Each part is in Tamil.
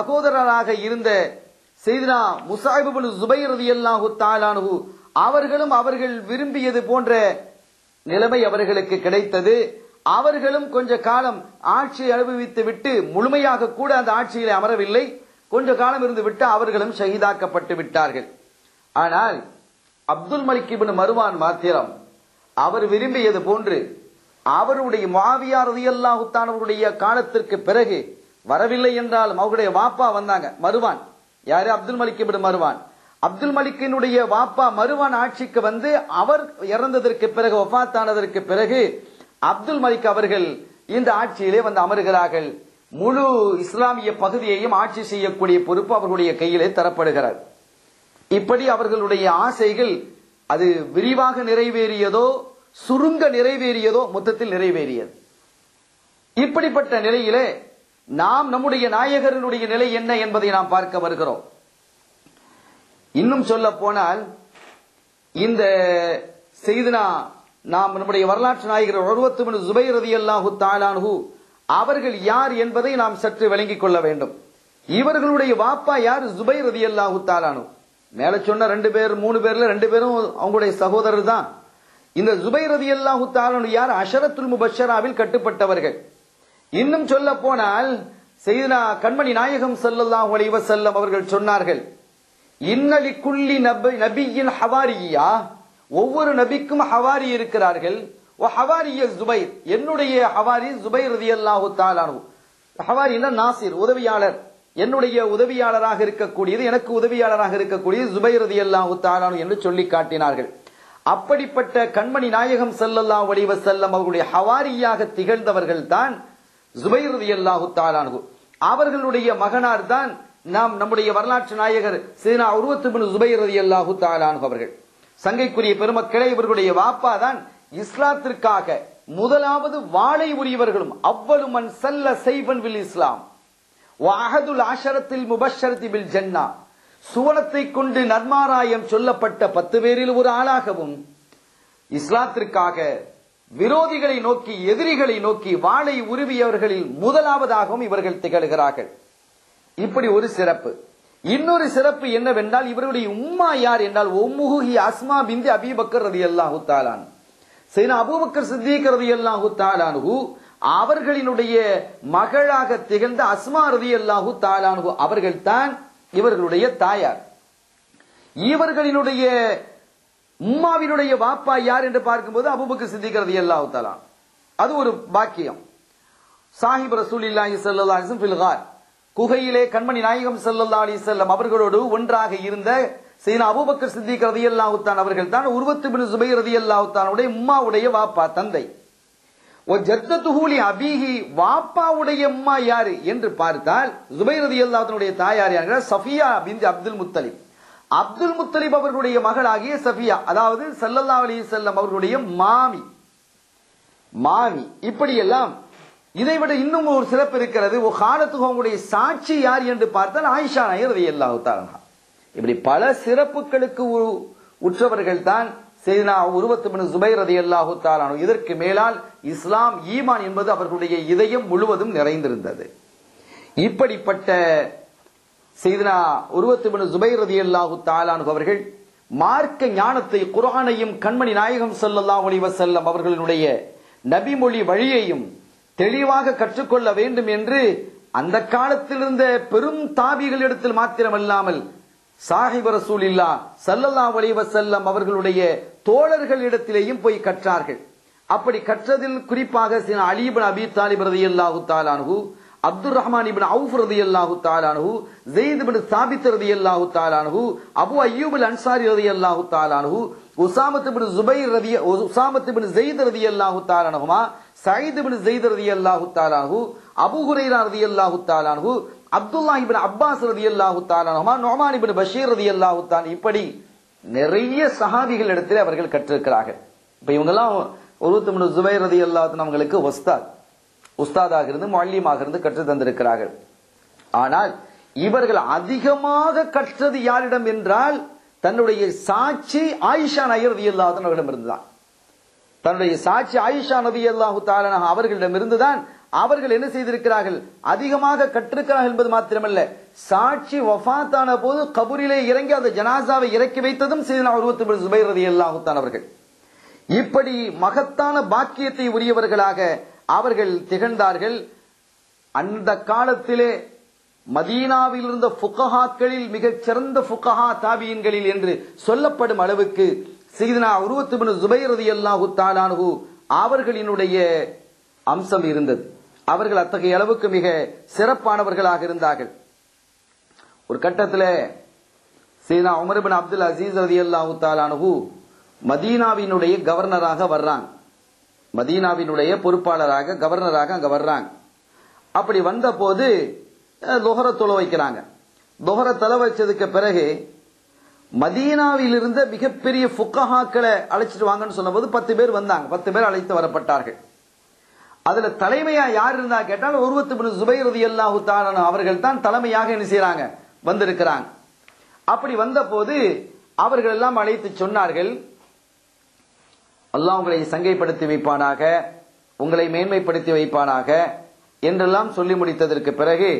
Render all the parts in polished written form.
சகோதரராக இருந்த செய்தினா முஸஅப் இப்னு ஸுபைர் ரலியல்லாஹு தஆலா அன்ஹு அவர்களும் அவர்கள் விரும்பியது போன்ற நிலைமை அவர்களுக்கு கிடைத்தது. அவர்களும் கொஞ்ச காலம் ஆட்சியை அனுபவித்து விட்டு முழுமையாக கூட அந்த ஆட்சியிலே அமரவில்லை. கொஞ்ச காலம் இருந்து விட்டு அவர்களும் ஷஹீதாக்கப்பட்டு விட்டார்கள். ஆனால் அப்துல் மலிக் இப்னு மர்வான் மாத்திரம் அவர் விரும்பியது போன்று அவருடைய முஆவியா ரலியல்லாஹு தஆலா அவருடைய காலத்திற்கு பிறகு வரவில்லை என்றாலும் அவருடைய வாப்பா வந்தாங்க மர்வான். யாரு? அப்துல் மலிக் இப்னு மர்வான். அப்துல் மலிக்கினுடைய வாப்பா மர்வான் ஆட்சிக்கு வந்து அவர் இறந்ததற்கு பிறகு வஃபாத்தானதற்கு பிறகு அப்துல் மலிக் அவர்கள் இந்த ஆட்சியிலே வந்து அமர்கிறார்கள். முழு இஸ்லாமிய பகுதியையும் ஆட்சி செய்யக்கூடிய பொறுப்பு அவர்களுடைய கையிலே தரப்படுகிறார். இப்படி அவர்களுடைய ஆசைகள் அது விரிவாக நிறைவேறியதோ சுருங்க நிறைவேறியதோ மொத்தத்தில் நிறைவேறியது. இப்படிப்பட்ட நிலையிலே நாம் நம்முடைய நாயகரினுடைய நிலை என்ன என்பதை நாம் பார்க்க வருகிறோம். இன்னும் சொல்ல போனால் இந்த செய்தினா நாம் நம்முடைய வரலாற்று நாயகர் உர்வத் இப்னு ஸுபைர் ரலியல்லாஹு தஆலா அன்ஹு அவர்கள் யார் என்பதை நாம் சற்று விளங்கிக் கொள்ள வேண்டும். இவர்களுடைய வாப்பா யார்? ஸுபைர் ரலியல்லாஹு தஆலா அன்ஹு. மேல சொன்ன 2 பேர் 3 பேர்ல 2 பேரும் அவங்களுடைய சகோதரர் தான். இந்த ஸுபைர் ரலியல்லாஹு தஆலா அன்ஹு யார்? அஷரத்துல் முபஷ்ஷராவில் கட்டுப்பட்டவர்கள். இன்னும் சொல்ல போனால் செய்தினா கண்மணி நாயகம் ஸல்லல்லாஹு அலைஹி வஸல்லம் அவர்கள் சொன்னார்கள், இன்னலி குல்லி நபியின் ஹவாரியா, ஒவ்வொரு நபிக்கும் ஹவாரி இருக்கிறார்கள். ஹவாரிய ஸுபைர், என்னுடைய ஹவாரி ஸுபைர் ரலியல்லாஹு தஆலா அன்ஹு. ஹவாரினா நாசிர், உதவியாளர். என்னுடைய உதவியாளராக இருக்கக்கூடியது, எனக்கு உதவியாளராக இருக்கக்கூடியது ஸுபைர் ரலியல்லாஹு தஆலா அன்ஹு என்று சொல்லி காட்டினார்கள். அப்படிப்பட்ட கண்மணி நாயகம் ஸல்லல்லாஹு அலைஹி வஸல்லம் அவர்களுடைய ஹவாரியாக திகழ்ந்தவர்கள் தான் ஸுபைர் ரலியல்லாஹு தஆலா அன்ஹு. அவர்களுடைய மகனார் தான் நாம் நம்முடைய வரலாற்று நாயகர் சையதுனா உர்வத் இப்னு ஸுபைர் ரலியல்லாஹு தஆலா அன்ஹு அவர்கள். சங்கைக்குரிய பெருமக்களே, இவர்களுடைய வாப்பா தான் இஸ்லாத்திற்காக முதலாவது வாளை உரியவர்களும் அவ்வளு மன் சல்ல சைஃபன் வில் இஸ்லாம் வ அஹதுல் அஷரத்தில் முபஷ்ஷரதி பில் ஜன்னா, சுவனத்தை கொண்டு நன்மாராயம் சொல்லப்பட்ட 10 பேரில் ஒரு ஆளாகவும் இஸ்லாத்திற்காக விரோதிகளை நோக்கி எதிரிகளை நோக்கி வாளை உருவியவர்களில் முதலாவதாகவும் இவர்கள் திகழ்கிறார்கள். இப்படி ஒரு சிறப்பு. இன்னொரு சிறப்பு என்னவென்றால் இவருடைய உம்மா யார் என்றால் உம்முஹு அஸ்மா பின்த் அபீ பக்கர் ரலியல்லாஹு தஆலா அன்ஹு. சையதுனா அபூபக்கர் சித்திக் ரலியல்லாஹு தஆலா அன்ஹு அவர்களினுடைய மகளாக திகழ்ந்த அஸ்மா ரலியல்லாஹு தஆலா அன்ஹு அவர்கள் தான் இவர்களுடைய தாயார். இவர்களினுடைய உம்மாவினுடைய வாப்பா யார் என்று பார்க்கும்போது அபூபக்கர் சித்திக் ரலியல்லாஹு தஆலா. அது ஒரு பாக்கியம். சாஹிப் ரசூலுல்லாஹி ஸல்லல்லாஹு அலைஹி வஸல்லம் ஃபில் கார், குகையிலே கண்மணி நாயகம் ஸல்லல்லாஹு அலைஹி வஸல்லம் அவர்களோடு ஒன்றாக இருந்த சையதுனா அபூபக்கர் சித்திக் ரலியல்லாஹு தஆலா அவர்கள் தான் உர்வத் இப்னு ஸுபைர் ரலியல்லாஹு தஆலாவுடைய உம்மாவுடைய வாப்பா, தந்தை. ஒ ஜத்தத்துஹு லி அபீஹி, வாப்பாவுடைய உம்மா யார் என்று பார்த்தால் ஸுபைர் ரலியல்லாஹு தஆலாவுடைய தாயார் யார்? சஃபியா பின்த் அப்துல் முத்தலிப். அப்துல் முத்தலிப் அவர்களுடைய மகளாகிய சஃபியா, அதாவது ஸல்லல்லாஹு அலைஹி வஸல்லம் அவர்களுடைய மாமி. இப்படியெல்லாம் இதைவிட இன்னும் ஒரு சிறப்பு இருக்கிறது. அவங்களுடைய சாட்சி யார் என்று பார்த்தால் ஆயிஷா நாயகி ரலியல்லாஹு தஆலா. இப்படி பல சிறப்புகளுக்கு உற்றவர்கள் தான் சையதுனா உர்வத் இப்னு ஸுபைர் ரலியல்லாஹு தஆலா. இதற்கு மேலால் இஸ்லாம் ஈமான் என்பது அவர்களுடைய இதயம் முழுவதும் நிறைந்திருந்தது. இப்படிப்பட்ட சையதுனா உர்வத் இப்னு ஸுபைர் ரலியல்லாஹு தஆலா அவர்கள் மார்க்க ஞானத்தை, குர்ஆனையும் கண்மணி நாயகம் ஸல்லல்லாஹு அலைஹி வஸல்லம் அவர்களுடைய நபிமொழி வழியையும் தெளிவாக கற்றுக்கொள்ள வேண்டும் என்று அந்த காலத்தில் இருந்த பெரும் தாபிகளிடத்தில் மாத்திரமல்லாமல் சாஹிப் ரசூலில்லாஹ் ஸல்லல்லாஹு அலைஹி வஸல்லம் அவர்களுடைய தோழர்களிடத்திலேயும் போய் கற்றார்கள். அப்படி கற்றதில் குறிப்பாக அலி இப்னு அபீ தாலிப் ரலியல்லாஹு தஆலா அன்ஹு, அப்துர் ரஹ்மான் இப்னு அவுஃப் ரலியல்லாஹு தஆலா அன்ஹு, ஸைத் இப்னு சாபித் ரலியல்லாஹு தஆலா அன்ஹு, அபூ அய்யூப் அல் அன்சாரி ரலியல்லாஹு தஆலா அன்ஹு, உஸாமத் இப்னு ஸைத் ரலியல்லாஹு தஆலா அன்ஹுமா, சயீத் இப்னு ஸைத் ரலியல்லாஹு தஆலா அன்ஹு, அபூ ஹுரைரா ரலியல்லாஹு தஆலா அன்ஹு, அப்துல்லாஹ் இப்னு அப்பாஸ் ரலியல்லாஹு தஆலா அன்ஹுமா, நுஅமான் இப்னு பஷீர் ரலியல்லாஹு தஆலா, இப்படி நிறைய சஹாபிகள் இடத்தில் அவர்கள் கற்றிருக்கிறார்கள். இப்ப இவங்க எல்லாம் உர்வத் இப்னு ஸுபைர் ரலியல்லாஹு தஆலா அவங்களுக்கு உஸ்தாதாக இருந்து முஅல்லிமாக இருந்து கற்று தந்திருக்கிறார்கள். ஆனால் இவர்கள் அதிகமாக கற்றது யாரிடம் என்றால் தன்னுடைய சாட்சி ஆயிஷா நாயகி ரலியல்லாஹு தஆலா அவர்களிடம் இருந்துதான். தன்னுடைய சாட்சி ஆயிஷா ரலியல்லாஹு தஆலா அவர்களிடம் இருந்துதான் அவர்கள் என்ன செய்திருக்கிறார்கள், அதிகமாக கற்றிருக்கிறார்கள் என்பது மாத்திரமல்ல, சாட்சி வஃபாத்தான போது கபூரிலே இறங்கி அந்த ஜனாசாவை இறக்கி வைத்ததும் சையதுனா உர்வத் இப்னு ஸுபைர் ரலியல்லாஹு தஆலா அவர்கள். இப்படி மகத்தான பாக்கியத்தை உரியவர்களாக அவர்கள் திகழ்ந்தார்கள். அந்த காலத்திலே மதீனாவில் இருந்த ஃபுகஹாக்களில் மிகச் சிறந்த ஃபுகஹா தாபியீன்களில் என்று சொல்லப்படும் அளவுக்கு சையதுனா உர்வத் இப்னு ஸுபைர் ரலியல்லாஹு தஆலா அன்ஹு அவர்களினுடைய அம்சம் இருந்தது. அவர்கள் அத்தகைய அளவுக்கு மிக சிறப்பானவர்களாக இருந்தார்கள். ஒரு கட்டத்தில் சையதுனா உமர் இப்னு அப்துல் அசீஸ் ரலியல்லாஹு தஆலா அன்ஹு மதீனாவினுடைய கவர்னராக வர்றாங்க, மதீனாவினுடைய பொறுப்பாளராக கவர்னராக அங்க வர்றாங்க. அப்படி வந்த போது லுஹர தொழ வைக்கிறாங்க. லுஹர தொழ வச்சதுக்கு பிறகு மதீனாவில் இருந்த மிகப்பெரிய ஃபுகஹாக்களை அழைச்சிட்டு வாங்கன்னு சொன்னபோது 10 பேர் வந்தாங்க. 10 பேர் அழைத்து வரப்பட்டார்கள். அதுல தலைமையா யார் இருந்தா கேட்டால் உர்வத் இப்னு ஸுபைர் ரலியல்லாஹு தஆலா அவர்கள் தான் தலைமையாக என்ன செய்யறாங்க, வந்திருக்கிறாங்க. அப்படி வந்த போது அவர்கள் எல்லாம் அழைத்து சொன்னார்கள், அல்லாஹ் உங்களை சங்கைப்படுத்தி வைப்பானாக, உங்களை மேன்மைப்படுத்தி வைப்பானாக என்றெல்லாம் சொல்லி முடித்ததற்கு பிறகு,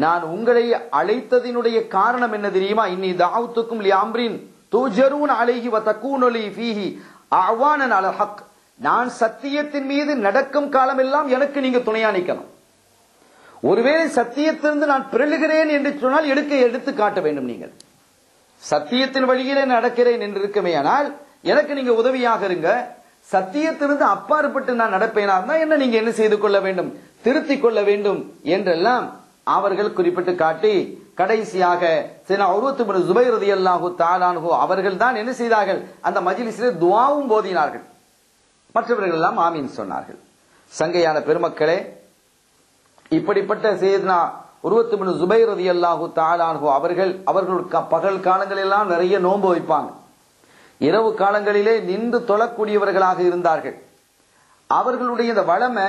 நான் உங்களை அழைத்ததினுடைய காரணம் என்ன தெரியுமா, இன்னி தஅவுதுக்கும் லிஅம்ரின் துஜரூன் அலைஹி வ தகூனு லி ஃபீஹி அவானன் அலல் ஹக். நான் சத்தியத்தின் மீது நடக்கும் காலமெல்லாம் எனக்கு நீங்க துணையா நிக்கணும். ஒருவேளை சத்தியத்திலிருந்து நான் பிறழுகிறேன் என்று சொன்னால் எடுத்து காட்ட வேண்டும். நீங்கள் சத்தியத்தின் வழியிலே நடக்கிறேன் என்று இருக்குமேயானால் எனக்கு நீங்க உதவியாக இருங்க. சத்தியத்திலிருந்து அப்பாற்பட்டு நான் நடப்பேனா என்ன நீங்க என்ன செய்து கொள்ள வேண்டும், திருத்திக் கொள்ள வேண்டும் என்றெல்லாம் அவர்கள் குறிப்பிட்டு காட்டி கடைசியாக சையதுனா உர்வத் இப்னு ஸுபைர் ரலியல்லாஹு தஆலா அன்ஹு அவர்கள் தான் என்ன செய்தார்கள், அந்த மஜ்லிஸிலே துஆவும் ஓதினார்கள். மற்றவர்கள் எல்லாம் ஆமீன் சொன்னார்கள். சங்கையான பெருமக்களே, இப்படிப்பட்ட சையதுனா உர்வத் இப்னு ஸுபைர் ரலியல்லாஹு தஆலா அன்ஹு அவர்களுடைய பகல் காலங்களில் எல்லாம் நிறைய நோன்பு வைப்பாங்க. இரவு காலங்களிலே நின்று தொழக்கூடியவர்களாக இருந்தார்கள். அவர்களுடைய இந்த வளமை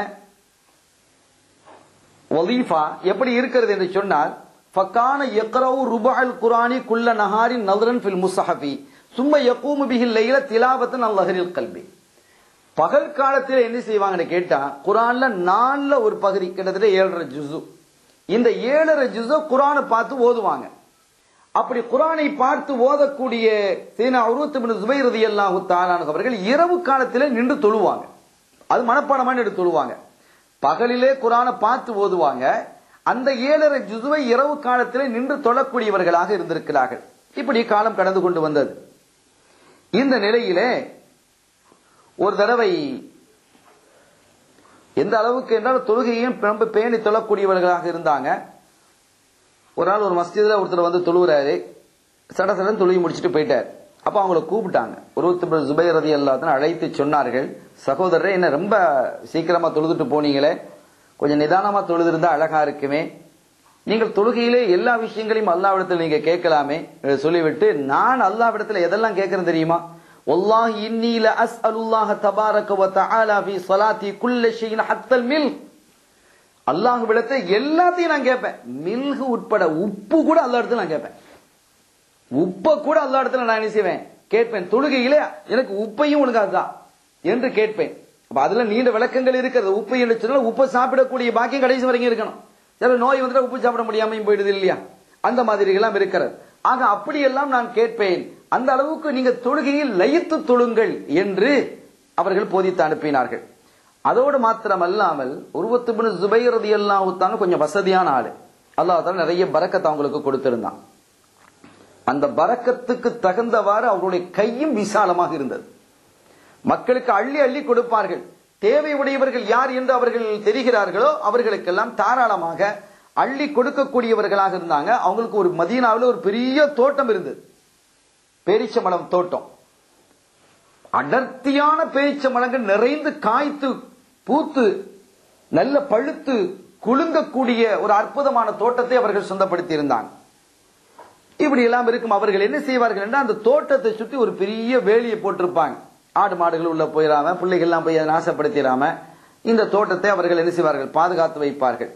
வலீஃபா எப்படி இருக்கிறது என்று சொன்னால், ஃபகான யக்ரவு ருபஅல் குர்ஆனி குல்ல நஹாரின் நظرன் ஃபில் முஸ்ஹஃபி சும்ம யகூமு பிஹில் லைல திலாவத்தன் அல் லஹரில் கல்பி. பகல் காலத்தில் என்ன செய்வாங்கன்னு கேட்டா, குர்ஆன்ல 4ல ஒரு பகுதி, கிட்டத்தட்ட 7.5 ஜுஸு, இந்த 7.5 ஜுஸு குர்ஆனை பார்த்து ஓதுவாங்க. அப்படி குர்ஆனை பார்த்து ஓதக்கூடிய சையதுனா உர்வத் இப்னு ஸுபைர் ரலியல்லாஹு தஆலா அவர்கள் இரவு காலத்திலே நின்று தொழுவாங்க. அது மனப்பாடமா எடுத்து தொழுவாங்க. பகலிலே குர்ஆனை பார்த்து ஓதுவாங்க. அந்த 7.5 ஜுஸுவை இரவு காலத்திலே நின்று தொழக்கூடியவர்களாக இருந்திருக்கிறார்கள். இப்படி காலம் கடந்து கொண்டு வந்தது. இந்த நிலையிலே ஒரு தடவை எந்த அளவுக்கு என்றால் தொழுகையும் ரொம்ப பேணி தொழக்கூடியவர்களாக இருந்தாங்க. ஒரு நாள் ஒரு மஸ்ஜித்ல ஒருத்தர் வந்து தொழுகிறாரு, சடசடன் தொழுகி முடிச்சுட்டு போயிட்டார். அப்ப அவங்கள கூப்பிட்டாங்க. உர்வத் இப்னு ஸுபைர் ரலியல்லாஹு தஆலா அழைத்து சொன்னார்கள், சகோதரரே, என்ன ரொம்ப சீக்கிரமா தொழுதுட்டு போனீங்களே, கொஞ்சம் நிதானமா தொழுதிருந்தா அழகா இருக்குமே, நீங்கள் தொழுகையிலே எல்லா விஷயங்களையும் அல்லாஹ்விடத்தில் நீங்க கேட்கலாமே சொல்லிவிட்டு, நான் அல்லாஹ்விடத்தில் எதெல்லாம் கேட்கிறேன் தெரியுமா, வல்லாஹி இன்னி ல அஸ்அலுல்லாஹ தபாரக வ தஆலா ஃபீ ஸலாத்தி குல்ல ஷைஇன் ஹத்தல் மில்க். அல்லாஹ்விடத்தை எல்லாத்தையும் நான் கேட்பேன், மில்கு உட்பட, உப்பு கூட அல்லாஹ்விடத்தில் நான் கேட்பேன். உப்பை கூட அல்லாஹ்விடத்தில் நான் என்ன செய்வேன், கேட்பேன். தொழுகையிலே எனக்கு உப்பையும் உனக்கு அதுதான் என்று கேட்பேன். அப்ப அதுல நீண்ட விளக்கங்கள் இருக்கிறது. உப்பு என்று சொன்னால் உப்பை சாப்பிடக்கூடிய பாக்கியம் கடைசி வரைக்கும் இருக்கணும். சில நோய் வந்துட்டு உப்பு சாப்பிட முடியாமையும் போயிடுது இல்லையா, அந்த மாதிரி எல்லாம் இருக்கிறது. ஆக அப்படியெல்லாம் நான் கேட்பேன். அந்த அளவுக்கு நீங்க தொழுகையில் லயித்து தொழுங்கள் என்று அவர்கள் போதித்து அனுப்பினார்கள். அதோடு மாத்திரம் அல்லாமல் உர்வத் இப்னு ஸுபைர் ரலியல்லாஹு தஆலா கொஞ்சம் வசதியான ஆளு. அல்லாஹ் தஆலா நிறைய பரக்கத் அவங்களுக்கு கொடுத்திருந்தான். அந்த பரக்கத்துக்கு தகுந்தவாறு அவருடைய கையும் விசாலமாக இருந்தது. மக்களுக்கு அள்ளி அள்ளி கொடுப்பார்கள். தேவை உடையவர்கள் யார் என்று அவர்கள் தெரிகிறார்களோ அவர்களுக்கெல்லாம் தாராளமாக அள்ளி கொடுக்கக்கூடியவர்களாக இருந்தாங்க. அவங்களுக்கு ஒரு மதீனாவில் ஒரு பெரிய தோட்டம் இருந்தது, பேரீச்சம்பழம் தோட்டம். அடர்த்தியான பேரீச்சம்பழங்கள் நிறைந்து காய்த்து பூத்து நல்ல பழுத்து குலுங்கக்கூடிய ஒரு அற்புதமான தோட்டத்தை அவர்கள் சொந்தப்படுத்தி இருந்தாங்க. இப்படி எல்லாம் இருக்கும். அவர்கள் என்ன செய்வார்கள் என்றால், அந்த தோட்டத்தை சுற்றி ஒரு பெரிய வேலியை போட்டிருப்பாங்க. ஆடு மாடுகள் உள்ள போயிடாம, பிள்ளைகள் எல்லாம் போய் நாசப்படுத்திடாம இந்த தோட்டத்தை அவர்கள் என்ன செய்வார்கள், பாதுகாத்து வைப்பார்கள்.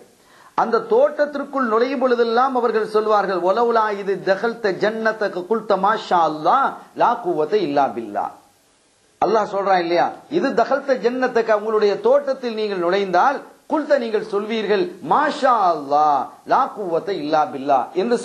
அந்த தோட்டத்திற்குள் நுழையும் பொழுதெல்லாம் அவர்கள் சொல்வார்கள், ஒலவுலா இது தகல்த ஜன்னத்தக குல்த மாஷா அல்லாஹ் லா குவத இல்லா பில்லாஹ். அல்லாஹ் சொல்றான் இல்லையா, இது தகல்த ஜன்னத்தக, உங்களுடைய தோட்டத்தில் நீங்கள் நுழைந்தால் குல்த நீங்கள் சொல்வீர்கள் மாஷா அல்லாஹ் லா குவத்த இல்லா பில்லா என்று